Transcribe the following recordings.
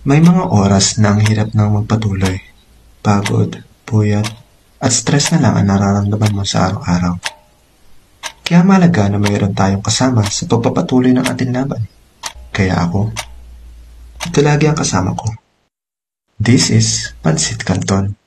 May mga oras na ang hirap nang magpatuloy. Pagod, puyat, at stress na lang ang nararamdaman mo sa araw-araw. Kaya mahalaga na mayroon tayong kasama sa pagpapatuloy ng ating laban. Kaya ako, ito lagi ang kasama ko. This is Pansit Canton.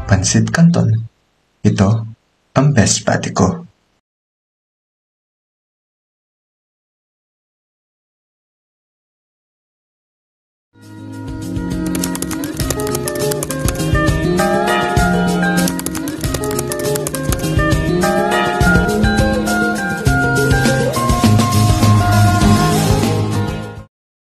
Pansit Canton. Ito ang best pati ko.